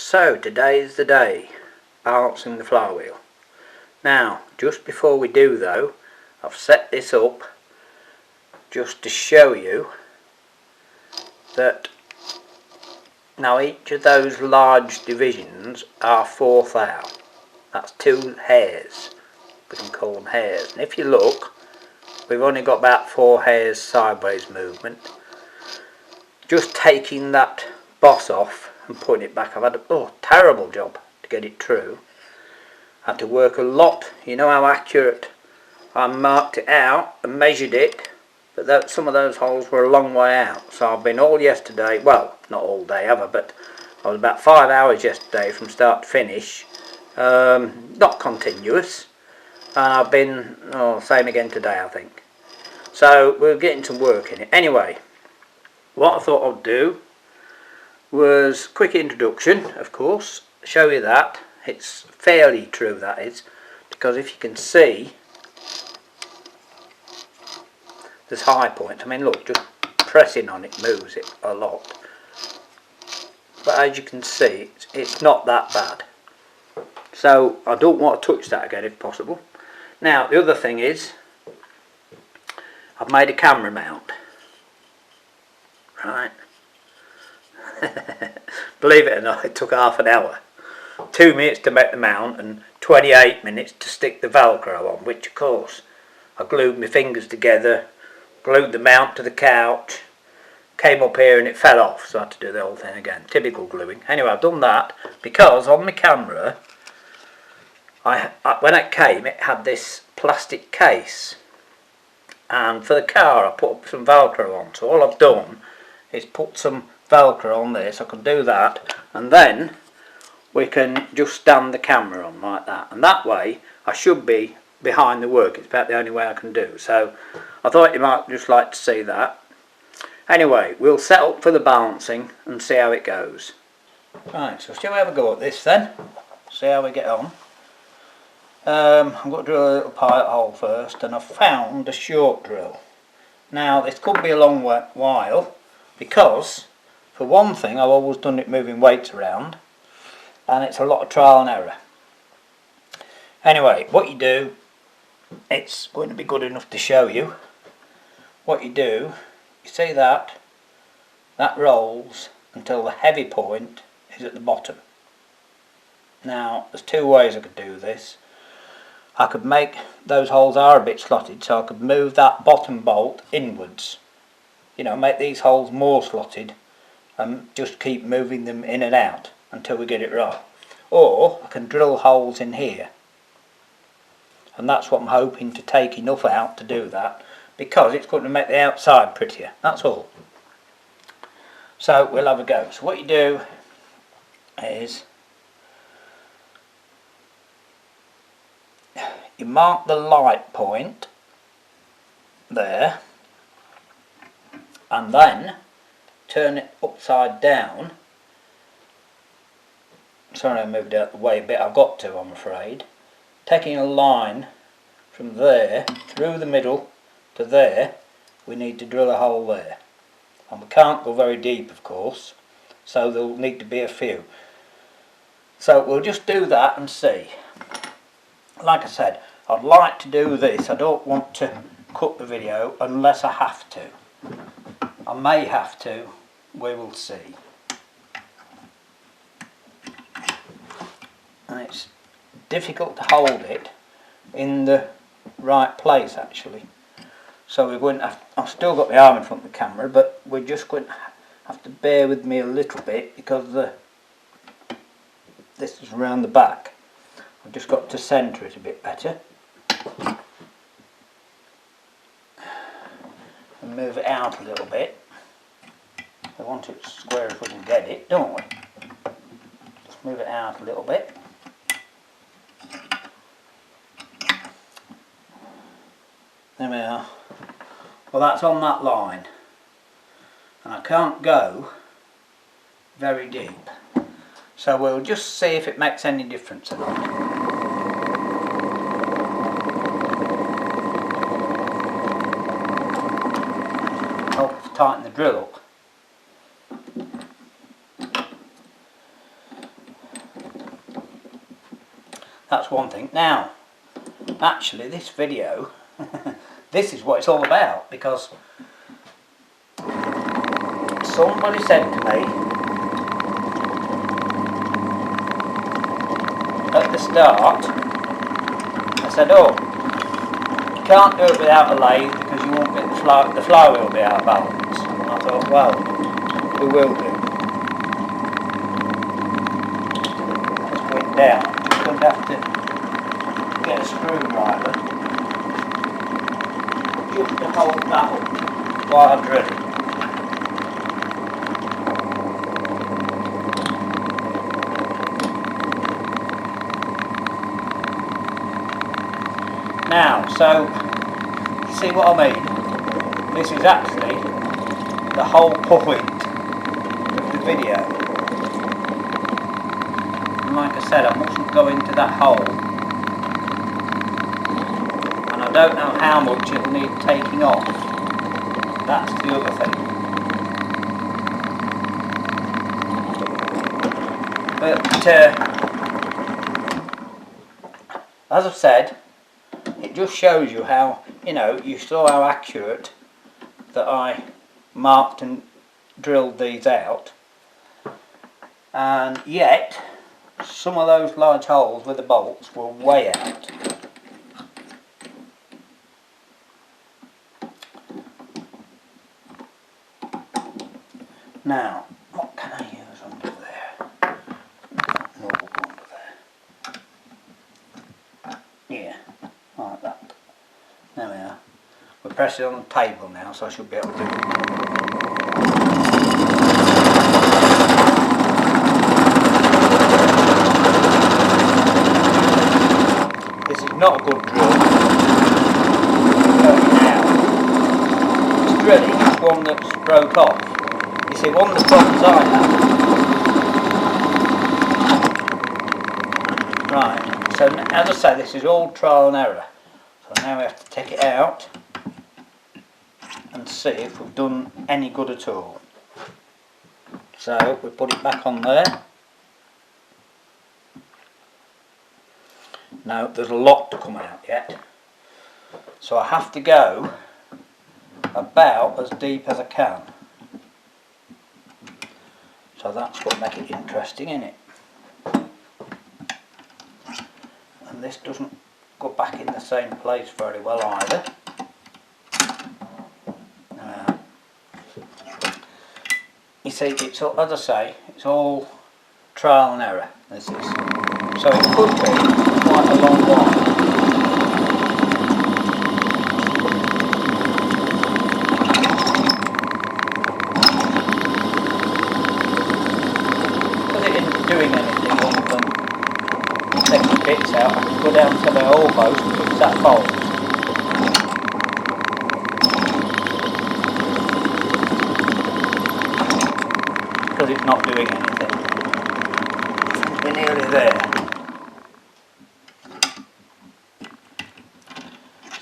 So today's the day, balancing the flywheel. Now, just before we do though, I've set this up just to show you that now each of those large divisions are 4 thou. That's 2 hairs. We can call them hairs. And if you look, we've only got about 4 hairs sideways movement. Just taking that boss off and putting it back, I've had a terrible job to get it true. I had to work a lot. You know how accurate I marked it out and measured it, but some of those holes were a long way out. So I've been all yesterday, well, not all day ever, but I was about 5 hours yesterday from start to finish, not continuous, and I've been same again today, I think. So we're getting to work in it. Anyway, what I thought I'd do was quick introduction, of course, show you that. It's fairly true, that is, because if you can see, there's high points. I mean, look, just pressing on it moves it a lot. But as you can see, it's not that bad. So I don't want to touch that again if possible. Now, the other thing is, I've made a camera mount. Right. Believe it or not, it took half an hour. 2 minutes to make the mount and 28 minutes to stick the Velcro on, which of course I glued my fingers together, glued the mount to the couch, came up here and it fell off, so I had to do the whole thing again. Typical gluing. Anyway, I've done that because on my camera, when it came, it had this plastic case, and for the car I put some Velcro on. So all I've done is put some Velcro on there, so I can do that, and then we can just stand the camera on like that, and that way I should be behind the work. It's about the only way I can do. So I thought you might just like to see that. Anyway, we'll set up for the balancing and see how it goes. Right, so shall we have a go at this then? See how we get on. I'm going to drill a little pilot hole first, and I've found a short drill. Now this could be a long while, because for one thing I've always done it moving weights around, and it's a lot of trial and error. Anyway, what you do, it's going to be good enough to show you. What you do, you see that rolls until the heavy point is at the bottom. Now there's 2 ways I could do this. I could make, those holes are a bit slotted, so I could move that bottom bolt inwards. You know, make these holes more slotted and just keep moving them in and out until we get it right. Or I can drill holes in here, and that's what I'm hoping to take enough out to do that, because it's going to make the outside prettier, that's all. So we'll have a go. So what you do is you mark the light point there, and then turn it upside down. Sorry, I moved out the way a bit. I've got to, I'm afraid. Taking a line from there through the middle to there, we need to drill a hole there, and we can't go very deep, of course, so there'll need to be a few. So we'll just do that and see. Like I said, I'd like to do this. I don't want to cut the video unless I have to. I may have to, we will see. And it's difficult to hold it in the right place, actually. So we're going to have, I've still got my arm in front of the camera, but we're just going to have to bear with me a little bit, because this is around the back. I've just got to centre it a bit better. And move it out a little bit. We want it square if we can get it, don't we? Just move it out a little bit. There we are. Well, that's on that line, and I can't go very deep, so we'll just see if it makes any difference or not. Helps tighten the drill up. that's one thing. Now, actually this video, this is what it's all about, because somebody said to me at the start, I said, oh, you can't do it without a lathe because you won't get the flywheel will be out of balance. And I thought, well, we will do. Let's put it down. Just going to have to get a screwdriver just to hold that up while I drill it. Now, so, you see what I mean? This is actually the whole point of the video. And like I said, I mustn't go into that hole. And I don't know how much it'll need taking off. That's the other thing. But, as I've said, it just shows you how, you know, you saw how accurate that I marked and drilled these out, and yet some of those large holes with the bolts were way out. Now, what can I use under there? No, under there. Yeah. Like that. There we are. We're pressing on the table now, so I should be able to do it. This is not a good drill. Now, this drilling is one that's broke off. You see, one of the problems I have. Right, so as I say, this is all trial and error. So now we have to take it out and see if we've done any good at all. So we put it back on there. Now there's a lot to come out yet. So I have to go about as deep as I can. So that's what makes it interesting, isn't it? And this doesn't go back in the same place very well either. You see, it's all, as I say, it's all trial and error. This is, so it could be quite a long while. Because it isn't doing anything other than taking bits out, I can go down to the almost and fix that bolt. Because it's not doing anything. We're nearly there.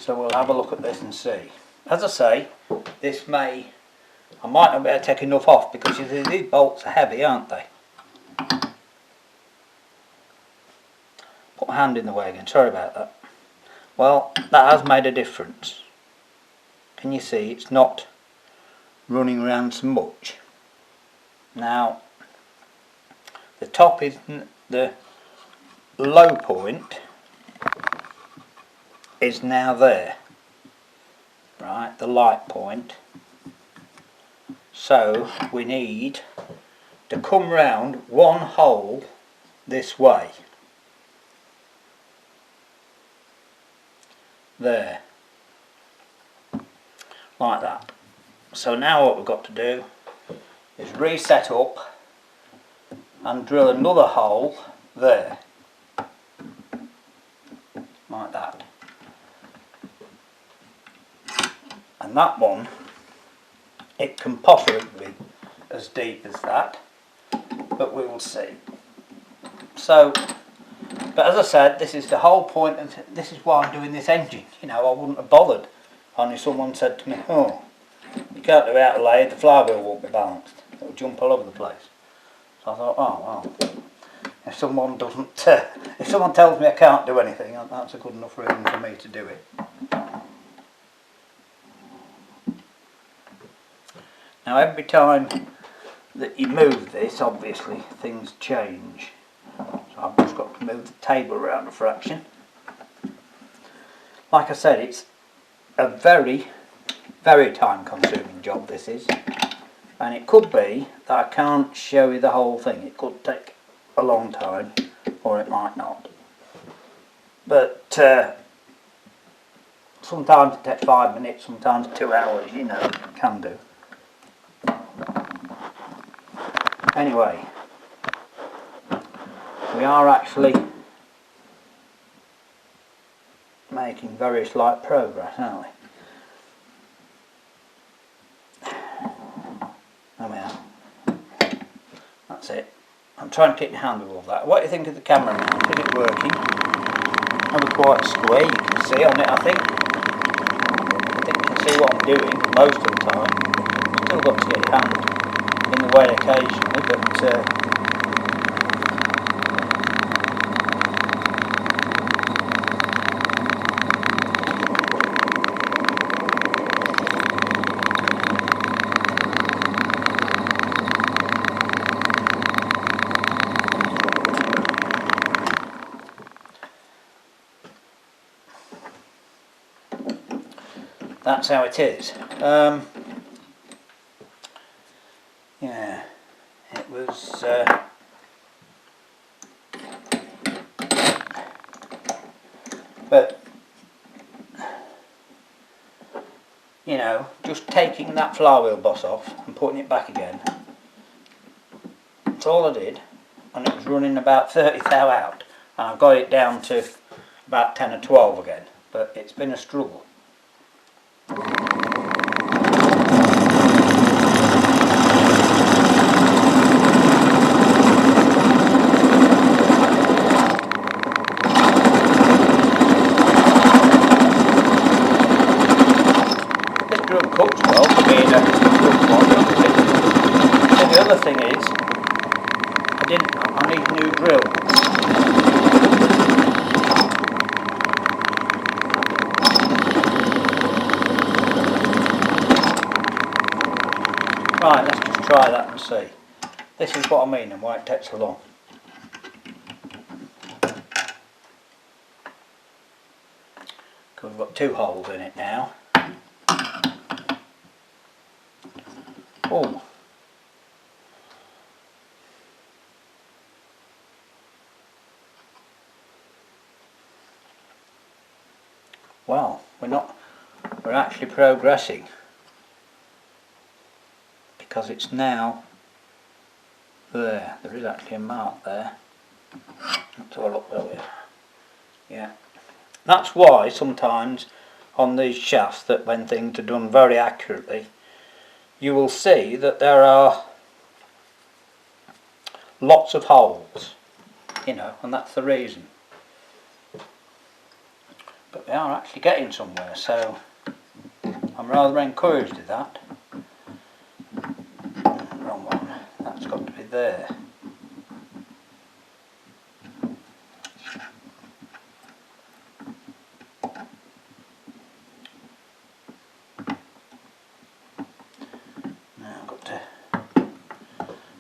So we'll have a look at this and see. As I say, this may, I might not be able to take enough off because you see these bolts are heavy, aren't they? Put my hand in the way again, sorry about that. Well, that has made a difference. Can you see it's not running around so much? Now, the top is the low point is now there, right, the light point. So we need to come round one hole this way, there, like that. So now what we've got to do is reset up and drill another hole there, like that. And that one, it can possibly be as deep as that, but we will see. So, but as I said, this is the whole point, and this is why I'm doing this engine. You know, I wouldn't have bothered only someone said to me, oh, you can't do it out of lathe, the flywheel won't be balanced. It will jump all over the place. So I thought, oh well, If someone doesn't, if someone tells me I can't do anything, that's a good enough reason for me to do it. Now every time that you move this, obviously things change. So I've just got to move the table around a fraction. Like I said, it's a very, very time consuming job this is. And it could be that I can't show you the whole thing. It could take a long time, or it might not. But sometimes it takes 5 minutes, sometimes 2 hours, you know, it can do. Anyway, we are actually making very slight progress, aren't we? There we are. That's it. I'm trying to keep my hand with all that. What do you think of the camera now? Is it working? Never quite square, you can see on it, I think. I think you can see what I'm doing most of the time. Still got to get your hand in the way occasionally, but that's how it is. Yeah, it was but you know, just taking that flywheel boss off and putting it back again, that's all I did, and it was running about 30 thou out, and I've got it down to about 10 or 12 again, but it's been a struggle. Cooks well for being a good one. And the other thing is, I need a new drill. Right, let's just try that and see. This is what I mean and why it takes so long. Because we've got 2 holes in it now. Oh. Well, we're actually progressing, because it's now there is actually a mark there. Let's have a look there. Yeah. That's why sometimes on these shafts, that when things are done very accurately, you will see that there are lots of holes, you know, and that's the reason. But we are actually getting somewhere, so I'm rather encouraged with that. Wrong one, that's got to be there.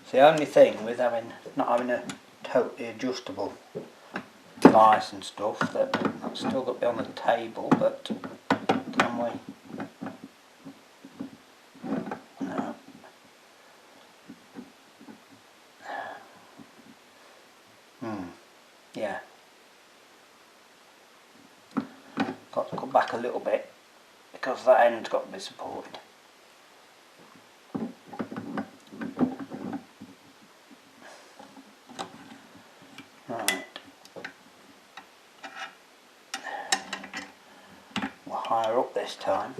It's the only thing with not having a totally adjustable vice and stuff, that's still got to be on the table, but can we? No. Yeah. Got to come back a little bit, because that end's got to be supported. Right. We're higher up this time.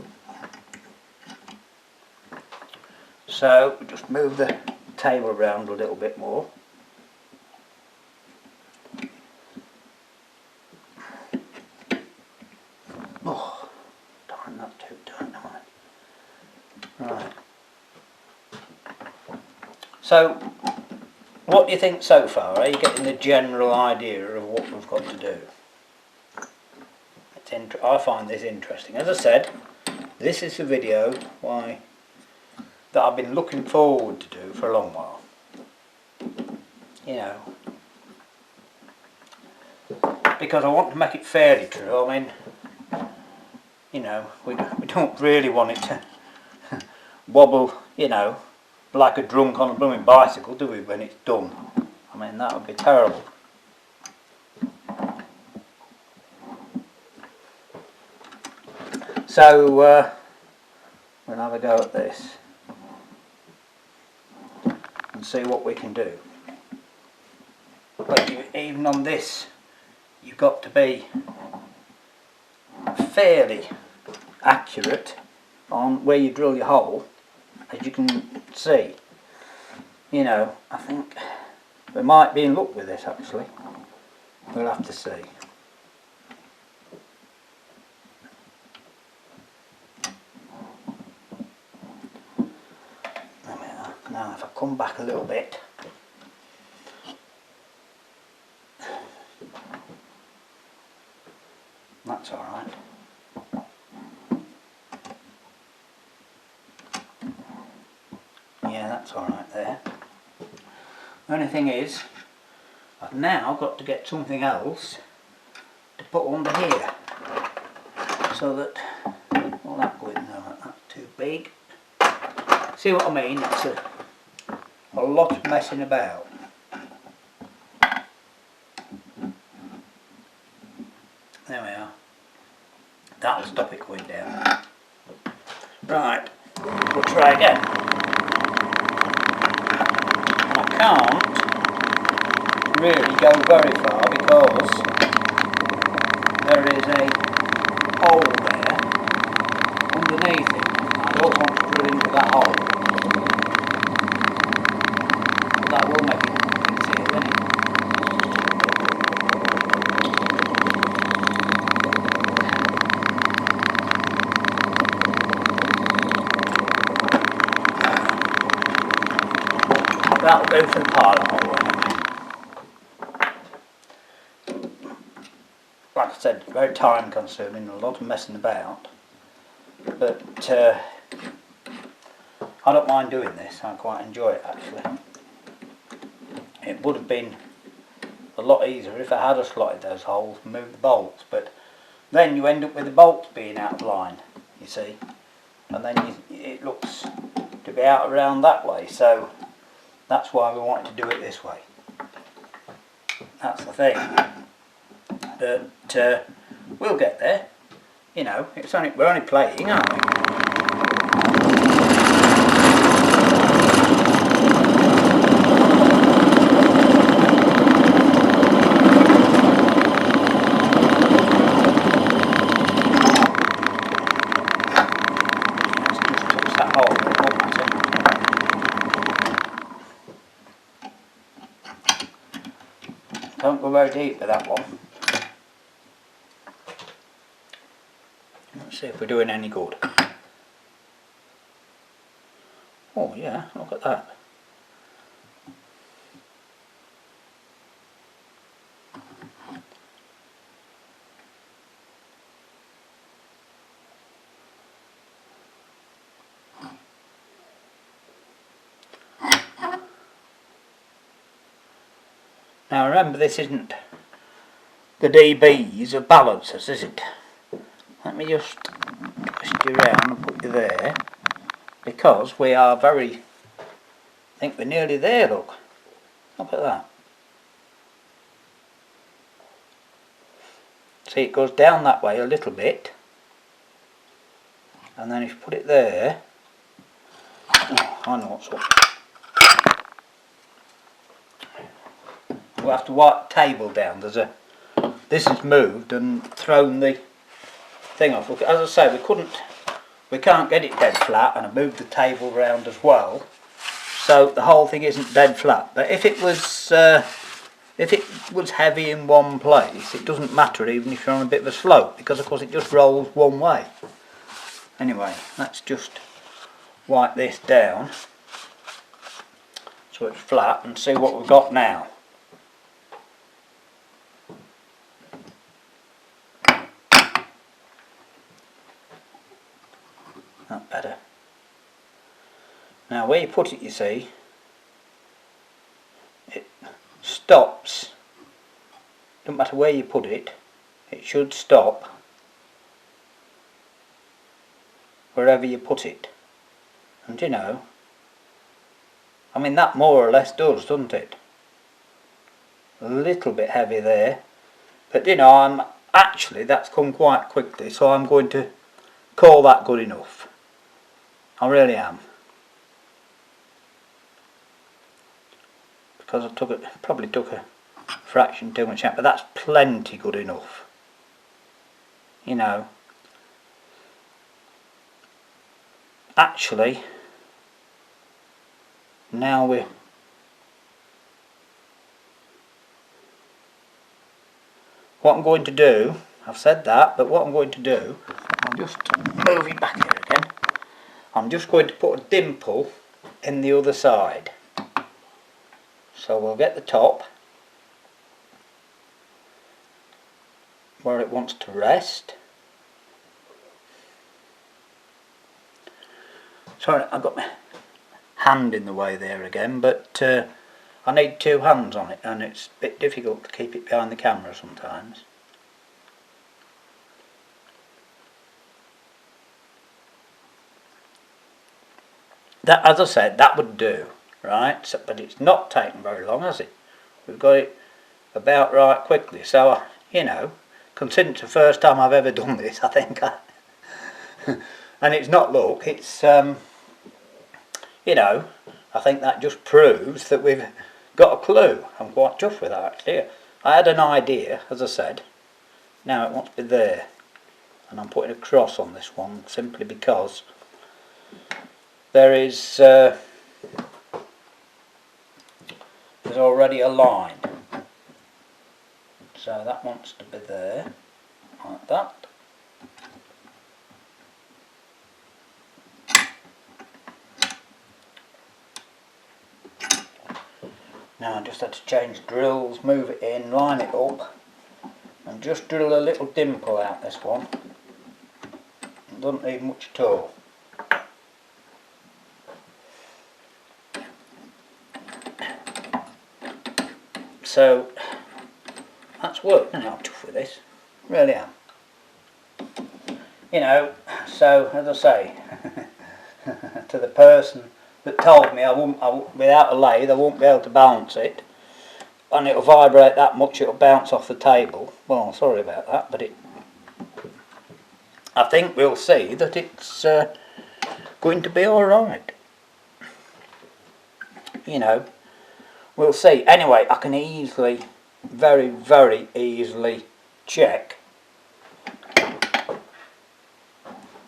So we just move the table around a little bit more. Oh, darn, that's too tight, am I? Right. So what do you think so far? Are you getting the general idea of what we've got to do? I find this interesting. As I said, this is a video that I've been looking forward to do for a long while. You know, because I want to make it fairly true. I mean, you know, we don't really want it to wobble, you know, like a drunk on a blooming bicycle, do we, when it's done? I mean, that would be terrible. So, we'll have a go at this and see what we can do. But even on this, you've got to be fairly accurate on where you drill your hole, as you can see. You know, I think we might be in luck with this actually. We'll have to see. Now if I come back a little bit, that's alright. Yeah, that's alright there. The only thing is, I've now got to get something else to put under here, so that, well, that going no, that's too big. See what I mean? It's a lot of messing about. There we are. That'll stop it going down. Right, we'll try again. I can't really go very far because there is a hole there underneath it. I don't want to drill into that hole. But that will make it easier, won't it? That'll do for the pilot hole. Like I said, very time consuming, a lot of messing about. But I don't mind doing this, I quite enjoy it actually. It would have been a lot easier if I had slotted those holes and moved the bolts, but then you end up with the bolts being out of line, you see, and then it looks to be out around that way, so that's why we want to do it this way. That's the thing. But we'll get there. You know, we're only playing, aren't we? Don't go very deep with that one. Let's see if we're doing any good. Oh yeah, look at that. Now remember, this isn't the dBs of balancers, is it? Let me just twist you around and put you there, because we are I think we're nearly there, look. Look at that. See, it goes down that way a little bit, and then if you put it there, oh, I know what's up. We'll have to wipe the table down. This has moved and thrown the thing off. Look, as I say, we can't get it dead flat, and I moved the table round as well, so the whole thing isn't dead flat. But if it was heavy in one place, it doesn't matter even if you're on a bit of a slope, because of course it just rolls one way. Anyway, let's just wipe this down so it's flat, and see what we've got now. That better. Now where you put it, you see, it stops. Don't matter where you put it, it should stop wherever you put it. And you know, I mean, that more or less does, doesn't it? A little bit heavy there, but you know, that's come quite quickly, so I'm going to call that good enough. I really am. Because I probably took a fraction too much out, but that's plenty good enough. You know, actually, now what I'm going to do, I've said that, but what I'm going to do, I'll just move it back here again. I'm just going to put a dimple in the other side. So we'll get the top where it wants to rest. Sorry, I've got my hand in the way there again, but I need two hands on it, and it's a bit difficult to keep it behind the camera sometimes. That, as I said, that would do, right? So, but it's not taken very long, has it? We've got it about right quickly. So, you know, considering it's the first time I've ever done this, I think, and it's not luck, it's, you know, I think that just proves that we've got a clue. I'm quite chuffed with that, actually. I had an idea, as I said. Now it wants to be there. And I'm putting a cross on this one simply because there is there's already a line. So that wants to be there, like that. Now I just had to change drills, move it in, line it up, and just drill a little dimple out this one. It doesn't need much at all. So that's worked, and I'm tough with this, really am. You know, so as I say, to the person that told me without a lathe I won't be able to balance it, and it'll vibrate that much it'll bounce off the table. Well, sorry about that, but I think we'll see that it's going to be alright. You know, we'll see. Anyway, I can easily, very, very easily check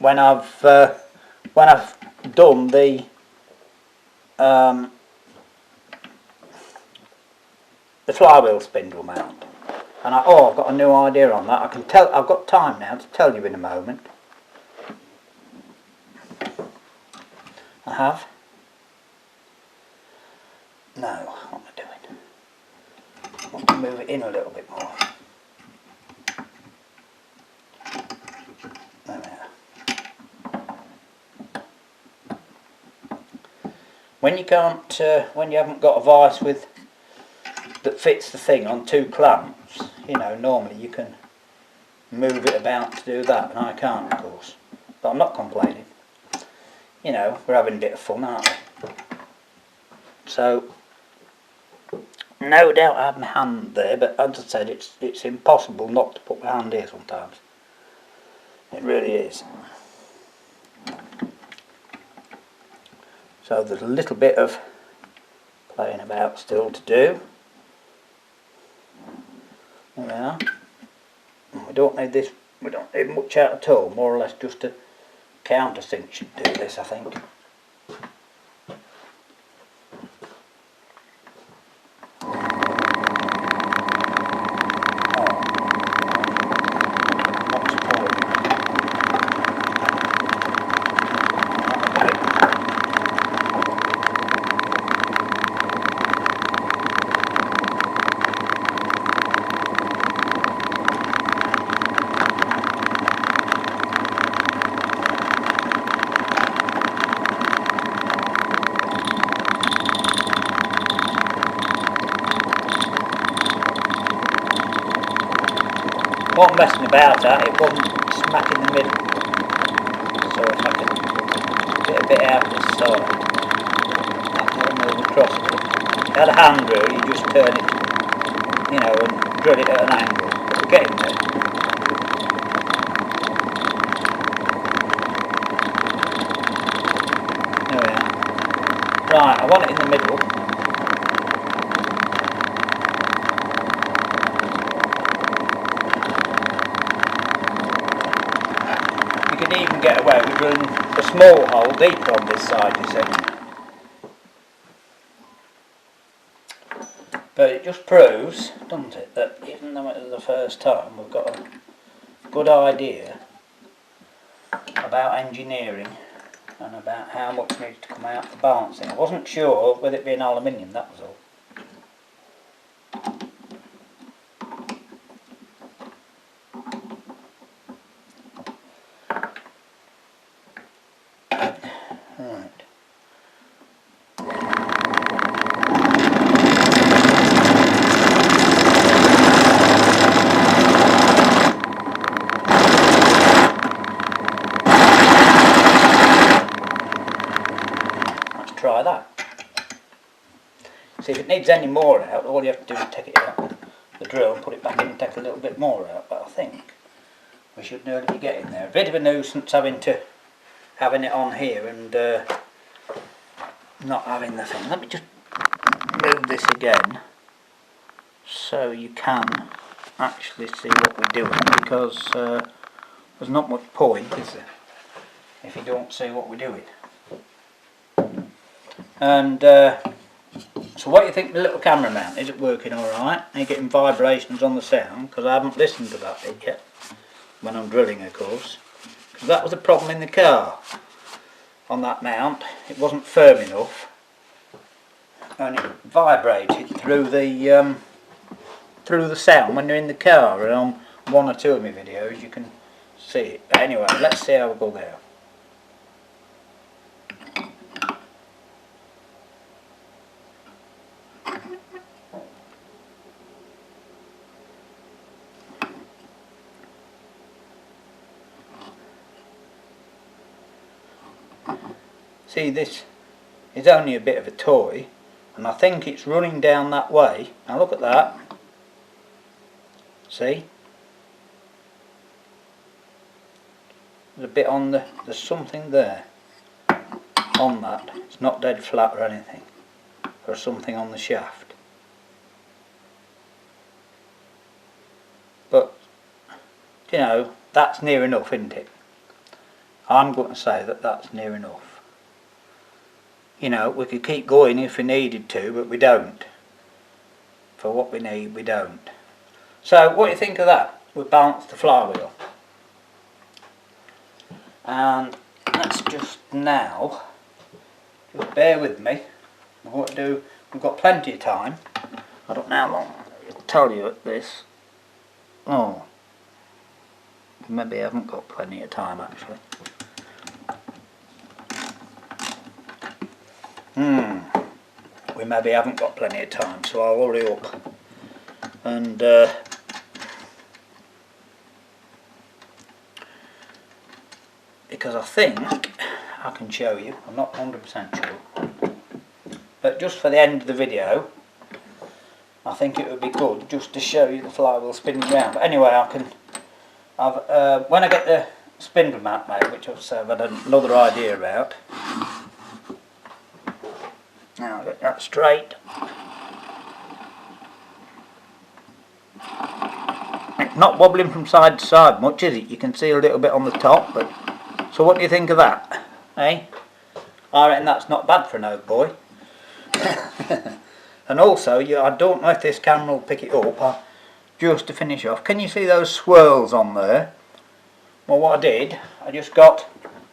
when I've done the flywheel spindle mount, and I've got a new idea on that. I can tell. I've got time now to tell you in a moment. I have. No, what am I doing? I want to move it in a little bit more. There we are. When you can't, when you haven't got a vise that fits the thing on two clamps, you know, normally you can move it about to do that, and I can't, of course. But I'm not complaining. You know, we're having a bit of fun, aren't we? So, no doubt I have my hand there, but as I said, it's impossible not to put my hand here sometimes. It really is. So there's a little bit of playing about still to do. There we are. We don't need this, we don't need much out at all, more or less just a countersink should do this, I think. what I'm messing about at, it wasn't smack in the middle. So if I can get a bit out this side, that'll move across a bit. If you had a hand drill, you just turn it, you know, and drill it at an angle. But we're getting there. There we are. Right, I want it in the middle. You can even get away with drilling a small hole deeper on this side, you see. But it just proves, doesn't it, that even though it was the first time, we've got a good idea about engineering and about how much needs to come out for balancing. I wasn't sure with it being aluminium, that was all. Right. Let's try that. See, if it needs any more out, all you have to do is take it out with the drill and put it back in and take a little bit more out, but I think we should nearly be getting there. A bit of a nuisance having it on here and not having the thing. Let me just move this again so you can actually see what we're doing, because there's not much point, is there, if you don't see what we're doing. And so what do you think the little camera mount? Is it working alright? Are you getting vibrations on the sound? Because I haven't listened to that bit yet, when I'm drilling of course. Because that was a problem in the car. On that mount, it wasn't firm enough, and it vibrated through the sound when you're in the car. And on one or two of my videos, you can see it. But anyway, let's see how we go there. See, this is only a bit of a toy, and I think it's running down that way. Now look at that. See? There's a bit on there's something there on that. It's not dead flat or anything. There's something on the shaft. But, you know, that's near enough, isn't it? I'm going to say that that's near enough. You know, we could keep going if we needed to, but we don't. For what we need, we don't. So, what do you think of that? We balanced the flywheel. And let's just now, just bear with me. What to do, we've got plenty of time. I don't know how long I'll tell you at this. Oh, maybe I haven't got plenty of time actually. We maybe haven't got plenty of time, so I'll hurry up and because I think I can show you, I'm not 100% sure, but just for the end of the video I think it would be good just to show you the flywheel spinning around. But anyway, when I get the spindle mount made, which I've had another idea about. Now I'll get that straight. It's not wobbling from side to side much, is it? You can see a little bit on the top, but so what do you think of that? Eh? I reckon that's not bad for an old boy. And also, I don't know if this camera will pick it up, just to finish off, can you see those swirls on there? Well, what I did, I just got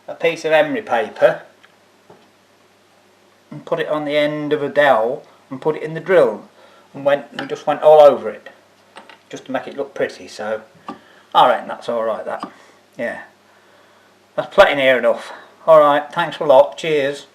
a piece of emery paper and put it on the end of a dowel and put it in the drill and just went all over it just to make it look pretty. So I reckon that's alright, that. Yeah, that's plenty near enough. Alright, thanks a lot, cheers.